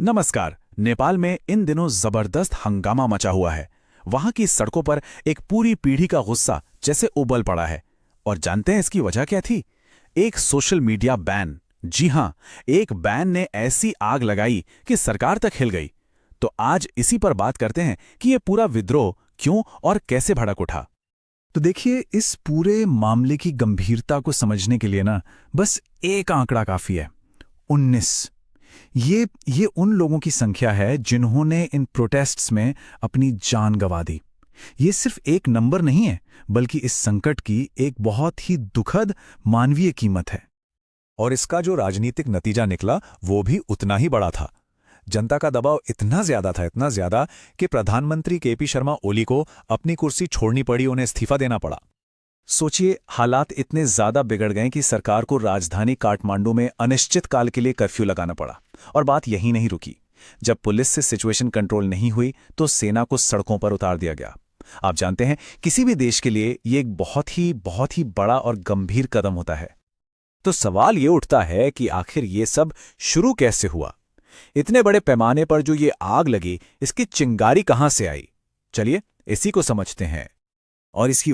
नमस्कार। नेपाल में इन दिनों जबरदस्त हंगामा मचा हुआ है। वहां की सड़कों पर एक पूरी पीढ़ी का गुस्सा जैसे उबल पड़ा है। और जानते हैं इसकी वजह क्या थी? एक सोशल मीडिया बैन। जी हां, एक बैन ने ऐसी आग लगाई कि सरकार तक हिल गई। तो आज इसी पर बात करते हैं कि ये पूरा विद्रोह क्यों और कैसे भड़क उठा। तो देखिए, इस पूरे मामले की गंभीरता को समझने के लिए ना बस एक आंकड़ा काफी है। 19। ये उन लोगों की संख्या है जिन्होंने इन प्रोटेस्ट्स में अपनी जान गंवा दी। ये सिर्फ एक नंबर नहीं है, बल्कि इस संकट की एक बहुत ही दुखद मानवीय कीमत है। और इसका जो राजनीतिक नतीजा निकला वो भी उतना ही बड़ा था। जनता का दबाव इतना ज्यादा कि प्रधानमंत्री केपी शर्मा ओली को अपनी कुर्सी छोड़नी पड़ी, उन्हें इस्तीफा देना पड़ा। सोचिए, हालात इतने ज्यादा बिगड़ गए कि सरकार को राजधानी काठमांडू में अनिश्चित काल के लिए कर्फ्यू लगाना पड़ा। और बात यहीं नहीं रुकी। जब पुलिस से सिचुएशन कंट्रोल नहीं हुई तो सेना को सड़कों पर उतार दिया गया। आप जानते हैं, किसी भी देश के लिए ये एक बहुत ही बड़ा और गंभीर कदम होता है। तो सवाल ये उठता है कि आखिर ये सब शुरू कैसे हुआ? इतने बड़े पैमाने पर जो ये आग लगी, इसकी चिंगारी कहां से आई? चलिए इसी को समझते हैं। और इसकी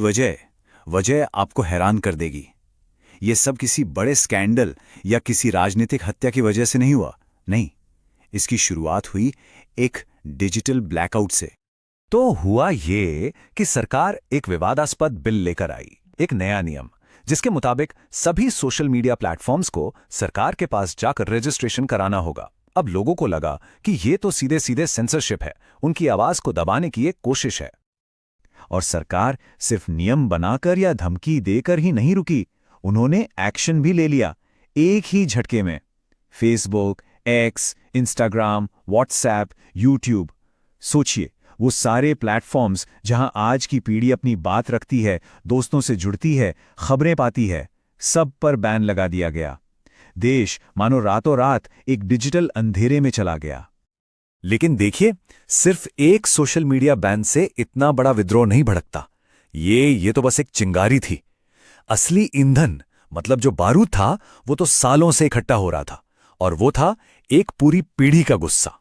वजह आपको हैरान कर देगी। ये सब किसी बड़े स्कैंडल या किसी राजनीतिक हत्या की वजह से नहीं हुआ। नहीं, इसकी शुरुआत हुई एक डिजिटल ब्लैकआउट से। तो हुआ ये कि सरकार एक विवादास्पद बिल लेकर आई, एक नया नियम, जिसके मुताबिक सभी सोशल मीडिया प्लेटफॉर्म्स को सरकार के पास जाकर रजिस्ट्रेशन कराना होगा। अब लोगों को लगा कि ये तो सीधे सीधे सेंसरशिप है, उनकी आवाज को दबाने की एक कोशिश है। और सरकार सिर्फ नियम बनाकर या धमकी देकर ही नहीं रुकी, उन्होंने एक्शन भी ले लिया एक ही झटके में। Facebook, x, Instagram, WhatsApp, YouTube, सोचिए वो सारे प्लेटफॉर्म्स जहां आज की पीढ़ी अपनी बात रखती है, दोस्तों से जुड़ती है, खबरें पाती है, सब पर बैन लगा दिया गया। देश मानो रातों रात एक डिजिटल अंधेरे में चला गया। लेकिन देखिए, सिर्फ एक सोशल मीडिया बैन से इतना बड़ा विद्रोह नहीं भड़कता। ये तो बस एक चिंगारी थी। असली ईंधन, मतलब जो बारूद था, वो तो सालों से इकट्ठा हो रहा था। और वो था एक पूरी पीढ़ी का गुस्सा।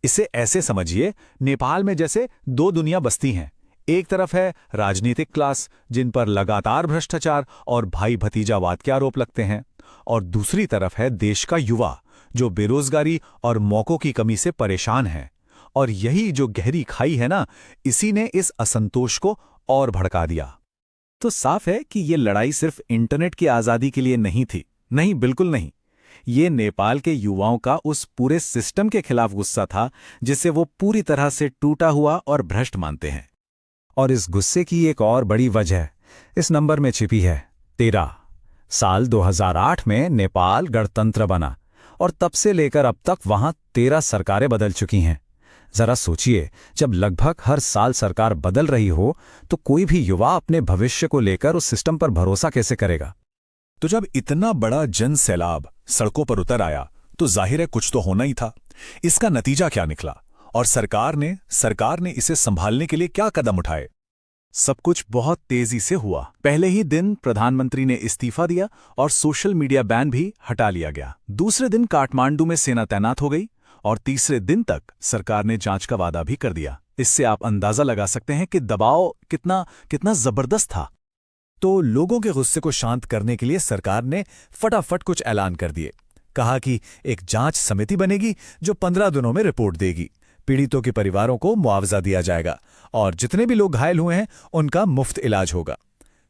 इसे ऐसे समझिए, नेपाल में जैसे दो दुनिया बसती हैं। एक तरफ है राजनीतिक क्लास, जिन पर लगातार भ्रष्टाचार और भाई भतीजावाद के आरोप लगते हैं, और दूसरी तरफ है देश का युवा, जो बेरोजगारी और मौकों की कमी से परेशान है। और यही जो गहरी खाई है ना, इसी ने इस असंतोष को और भड़का दिया। तो साफ है कि ये लड़ाई सिर्फ इंटरनेट की आजादी के लिए नहीं थी। नहीं, बिल्कुल नहीं। ये नेपाल के युवाओं का उस पूरे सिस्टम के खिलाफ गुस्सा था, जिसे वो पूरी तरह से टूटा हुआ और भ्रष्ट मानते हैं। और इस गुस्से की एक और बड़ी वजह इस नंबर में छिपी है, 13। साल 2008 में नेपाल गणतंत्र बना, और तब से लेकर अब तक वहां 13 सरकारें बदल चुकी हैं। जरा सोचिए, जब लगभग हर साल सरकार बदल रही हो, तो कोई भी युवा अपने भविष्य को लेकर उस सिस्टम पर भरोसा कैसे करेगा? तो जब इतना बड़ा जन सैलाब सड़कों पर उतर आया, तो जाहिर है कुछ तो होना ही था। इसका नतीजा क्या निकला, और सरकार ने इसे संभालने के लिए क्या कदम उठाए? सब कुछ बहुत तेजी से हुआ। पहले ही दिन प्रधानमंत्री ने इस्तीफा दिया और सोशल मीडिया बैन भी हटा लिया गया। दूसरे दिन काठमांडू में सेना तैनात हो गई, और तीसरे दिन तक सरकार ने जांच का वादा भी कर दिया। इससे आप अंदाजा लगा सकते हैं कि दबाव कितना जबरदस्त था। तो लोगों के गुस्से को शांत करने के लिए सरकार ने फटाफट कुछ ऐलान कर दिए। कहा कि एक जांच समिति बनेगी जो 15 दिनों में रिपोर्ट देगी। पीड़ितों के परिवारों को मुआवजा दिया जाएगा, और जितने भी लोग घायल हुए हैं उनका मुफ्त इलाज होगा।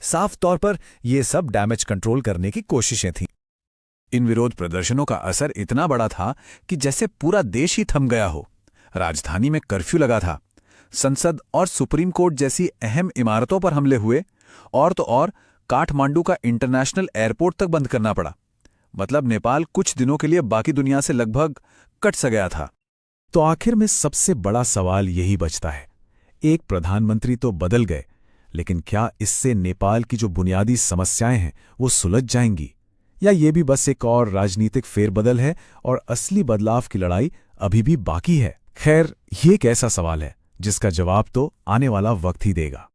साफ तौर पर यह सब डैमेज कंट्रोल करने की कोशिशें थीं। इन विरोध प्रदर्शनों का असर इतना बड़ा था कि जैसे पूरा देश ही थम गया हो। राजधानी में कर्फ्यू लगा था। संसद और सुप्रीम कोर्ट जैसी अहम इमारतों पर हमले हुए, और तो और काठमांडू का इंटरनेशनल एयरपोर्ट तक बंद करना पड़ा। मतलब नेपाल कुछ दिनों के लिए बाकी दुनिया से लगभग कट सा गया था। तो आखिर में सबसे बड़ा सवाल यही बचता है, एक प्रधानमंत्री तो बदल गए, लेकिन क्या इससे नेपाल की जो बुनियादी समस्याएं हैं वो सुलझ जाएंगी, या ये भी बस एक और राजनीतिक फेरबदल है और असली बदलाव की लड़ाई अभी भी बाकी है? खैर, ये एक ऐसा सवाल है जिसका जवाब तो आने वाला वक्त ही देगा।